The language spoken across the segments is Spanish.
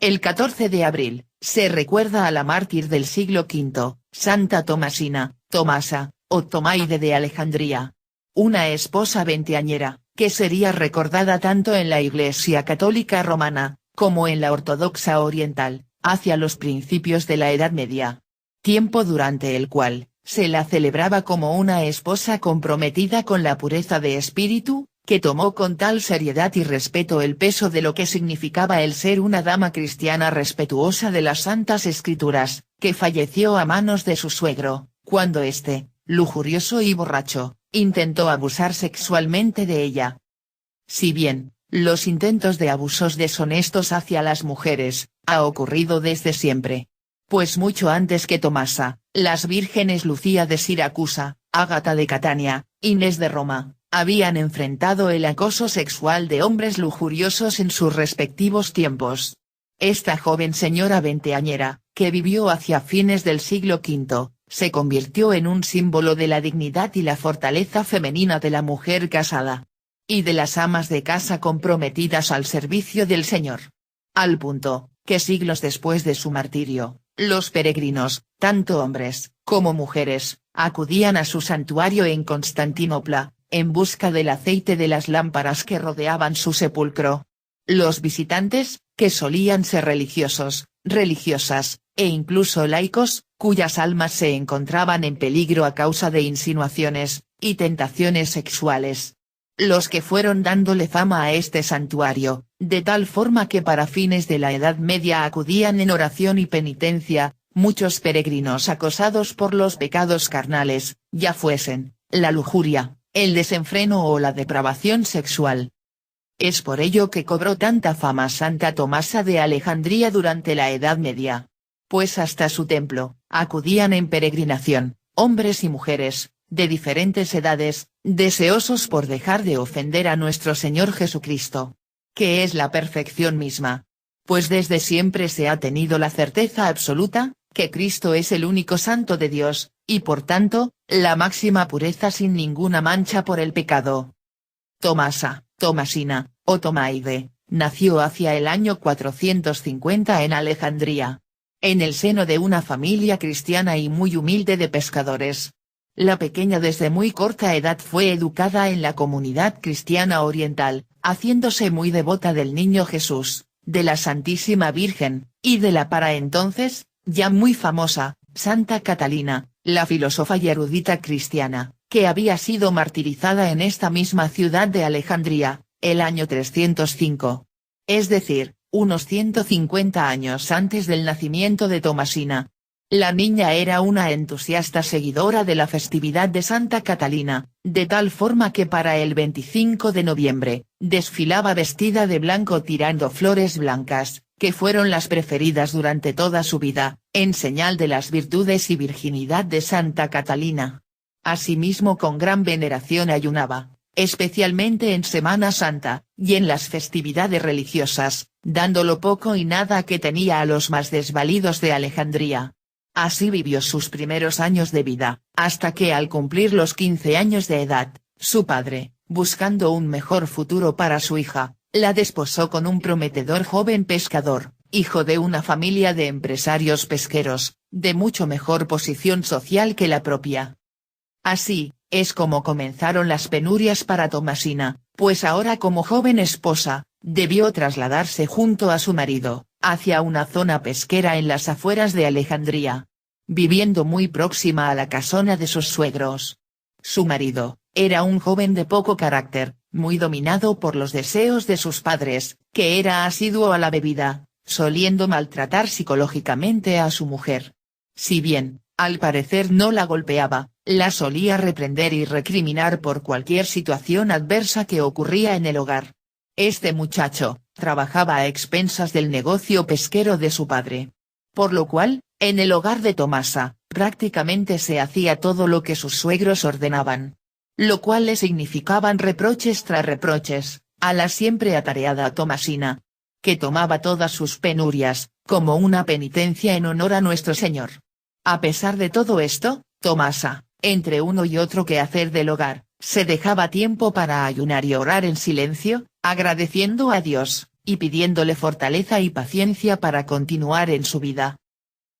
El 14 de abril, se recuerda a la mártir del siglo V, Santa Tomasina, Tomasa, o Tomaide de Alejandría. Una esposa veinteañera, que sería recordada tanto en la Iglesia Católica Romana, como en la Ortodoxa Oriental, hacia los principios de la Edad Media. Tiempo durante el cual, se la celebraba como una esposa comprometida con la pureza de espíritu, que tomó con tal seriedad y respeto el peso de lo que significaba el ser una dama cristiana respetuosa de las Santas Escrituras, que falleció a manos de su suegro, cuando éste, lujurioso y borracho, intentó abusar sexualmente de ella. Si bien, los intentos de abusos deshonestos hacia las mujeres, ha ocurrido desde siempre. Pues mucho antes que Tomasa, las vírgenes Lucía de Siracusa, Ágata de Catania, Inés de Roma, habían enfrentado el acoso sexual de hombres lujuriosos en sus respectivos tiempos. Esta joven señora veinteañera, que vivió hacia fines del siglo V, se convirtió en un símbolo de la dignidad y la fortaleza femenina de la mujer casada. Y de las amas de casa comprometidas al servicio del Señor. Al punto, que siglos después de su martirio, los peregrinos, tanto hombres, como mujeres, acudían a su santuario en Constantinopla, en busca del aceite de las lámparas que rodeaban su sepulcro. Los visitantes, que solían ser religiosos, religiosas, e incluso laicos, cuyas almas se encontraban en peligro a causa de insinuaciones, y tentaciones sexuales. Los que fueron dándole fama a este santuario, de tal forma que para fines de la Edad Media acudían en oración y penitencia, muchos peregrinos acosados por los pecados carnales, ya fuesen, la lujuria, el desenfreno o la depravación sexual. Es por ello que cobró tanta fama Santa Tomasa de Alejandría durante la Edad Media. Pues hasta su templo, acudían en peregrinación, hombres y mujeres, de diferentes edades, deseosos por dejar de ofender a nuestro Señor Jesucristo. Que es la perfección misma. Pues desde siempre se ha tenido la certeza absoluta, que Cristo es el único santo de Dios, y por tanto, la máxima pureza sin ninguna mancha por el pecado. Tomasa, Tomasina, o Tomaide, nació hacia el año 450 en Alejandría. En el seno de una familia cristiana y muy humilde de pescadores. La pequeña desde muy corta edad fue educada en la comunidad cristiana oriental, haciéndose muy devota del Niño Jesús, de la Santísima Virgen, y de la para entonces, ya muy famosa, Santa Catalina, la filósofa y erudita cristiana, que había sido martirizada en esta misma ciudad de Alejandría, el año 305. Es decir, unos 150 años antes del nacimiento de Tomasina. La niña era una entusiasta seguidora de la festividad de Santa Catalina, de tal forma que para el 25 de noviembre, desfilaba vestida de blanco tirando flores blancas, que fueron las preferidas durante toda su vida, en señal de las virtudes y virginidad de Santa Catalina. Asimismo con gran veneración ayunaba, especialmente en Semana Santa, y en las festividades religiosas, dando lo poco y nada que tenía a los más desvalidos de Alejandría. Así vivió sus primeros años de vida, hasta que al cumplir los 15 años de edad, su padre, buscando un mejor futuro para su hija, la desposó con un prometedor joven pescador, hijo de una familia de empresarios pesqueros, de mucho mejor posición social que la propia. Así, es como comenzaron las penurias para Tomasina, pues ahora como joven esposa, debió trasladarse junto a su marido, hacia una zona pesquera en las afueras de Alejandría, viviendo muy próxima a la casona de sus suegros. Su marido, era un joven de poco carácter, muy dominado por los deseos de sus padres, que era asiduo a la bebida, soliendo maltratar psicológicamente a su mujer. Si bien, al parecer no la golpeaba, la solía reprender y recriminar por cualquier situación adversa que ocurría en el hogar. Este muchacho, trabajaba a expensas del negocio pesquero de su padre. Por lo cual, en el hogar de Tomasa, prácticamente se hacía todo lo que sus suegros ordenaban. Lo cual le significaban reproches tras reproches, a la siempre atareada Tomasina. Que tomaba todas sus penurias, como una penitencia en honor a nuestro Señor. A pesar de todo esto, Tomasa, entre uno y otro quehacer del hogar, se dejaba tiempo para ayunar y orar en silencio, agradeciendo a Dios, y pidiéndole fortaleza y paciencia para continuar en su vida.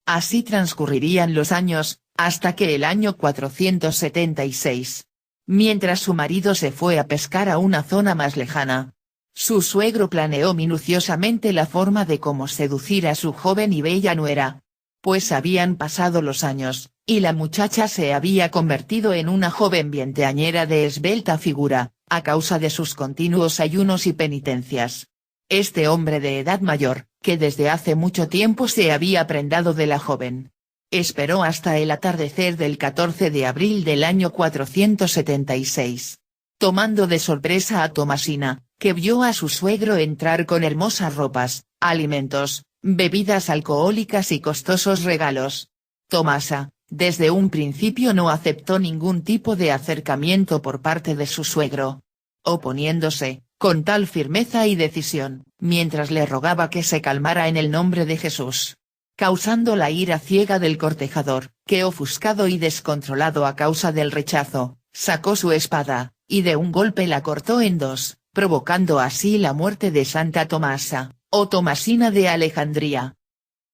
Así transcurrirían los años, hasta que el año 476. Mientras su marido se fue a pescar a una zona más lejana, su suegro planeó minuciosamente la forma de cómo seducir a su joven y bella nuera. Pues habían pasado los años, y la muchacha se había convertido en una joven veinteañera de esbelta figura, a causa de sus continuos ayunos y penitencias. Este hombre de edad mayor, que desde hace mucho tiempo se había prendado de la joven, esperó hasta el atardecer del 14 de abril del año 476. Tomando de sorpresa a Tomasina, que vio a su suegro entrar con hermosas ropas, alimentos, bebidas alcohólicas y costosos regalos. Tomasa, desde un principio no aceptó ningún tipo de acercamiento por parte de su suegro, oponiéndose, con tal firmeza y decisión, mientras le rogaba que se calmara en el nombre de Jesús, causando la ira ciega del cortejador, que ofuscado y descontrolado a causa del rechazo, sacó su espada, y de un golpe la cortó en dos, provocando así la muerte de Santa Tomasa, o Tomasina de Alejandría.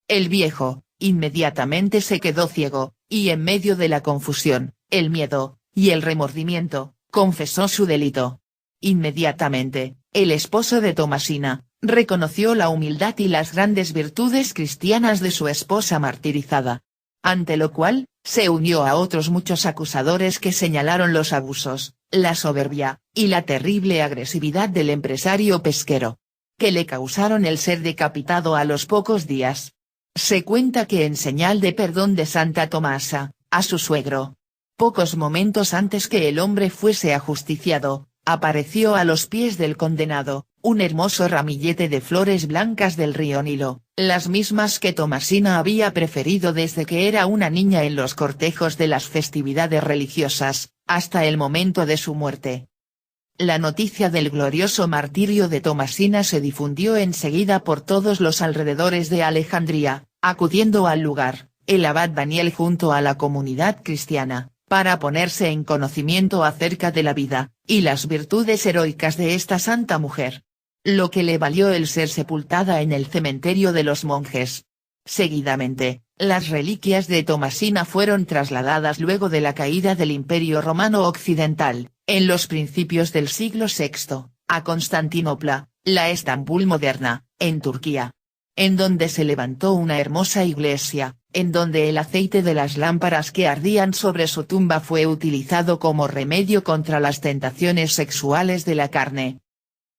El viejo, inmediatamente se quedó ciego, y en medio de la confusión, el miedo, y el remordimiento, confesó su delito. Inmediatamente, el esposo de Tomasina, reconoció la humildad y las grandes virtudes cristianas de su esposa martirizada. Ante lo cual, se unió a otros muchos acusadores que señalaron los abusos, la soberbia, y la terrible agresividad del empresario pesquero, que le causaron el ser decapitado a los pocos días. Se cuenta que en señal de perdón de Santa Tomasa, a su suegro, pocos momentos antes que el hombre fuese ajusticiado, apareció a los pies del condenado, un hermoso ramillete de flores blancas del río Nilo, las mismas que Tomasina había preferido desde que era una niña en los cortejos de las festividades religiosas, hasta el momento de su muerte. La noticia del glorioso martirio de Tomasina se difundió enseguida por todos los alrededores de Alejandría, acudiendo al lugar, el abad Daniel junto a la comunidad cristiana, para ponerse en conocimiento acerca de la vida, y las virtudes heroicas de esta santa mujer. Lo que le valió el ser sepultada en el cementerio de los monjes. Seguidamente, las reliquias de Tomasina fueron trasladadas luego de la caída del Imperio Romano Occidental, en los principios del siglo VI, a Constantinopla, la Estambul moderna, en Turquía, en donde se levantó una hermosa iglesia, en donde el aceite de las lámparas que ardían sobre su tumba fue utilizado como remedio contra las tentaciones sexuales de la carne.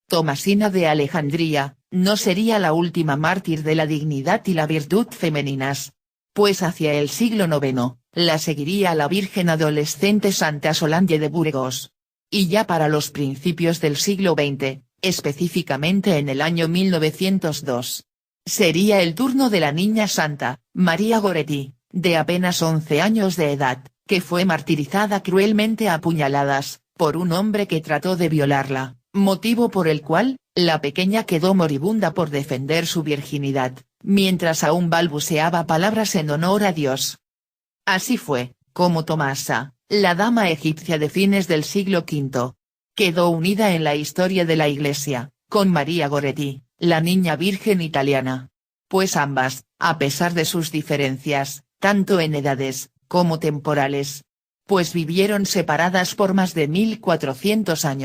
Tomasina de Alejandría, no sería la última mártir de la dignidad y la virtud femeninas, pues hacia el siglo IX, la seguiría la Virgen adolescente Santa Solange de Burgos. Y ya para los principios del siglo XX, específicamente en el año 1902, sería el turno de la niña santa, María Goretti, de apenas 11 años de edad, que fue martirizada cruelmente a puñaladas, por un hombre que trató de violarla, motivo por el cual, la pequeña quedó moribunda por defender su virginidad, mientras aún balbuceaba palabras en honor a Dios. Así fue, como Tomasa, la dama egipcia de fines del siglo V, quedó unida en la historia de la Iglesia, con María Goretti, la niña virgen italiana. Pues ambas, a pesar de sus diferencias, tanto en edades, como temporales, pues vivieron separadas por más de 1400 años.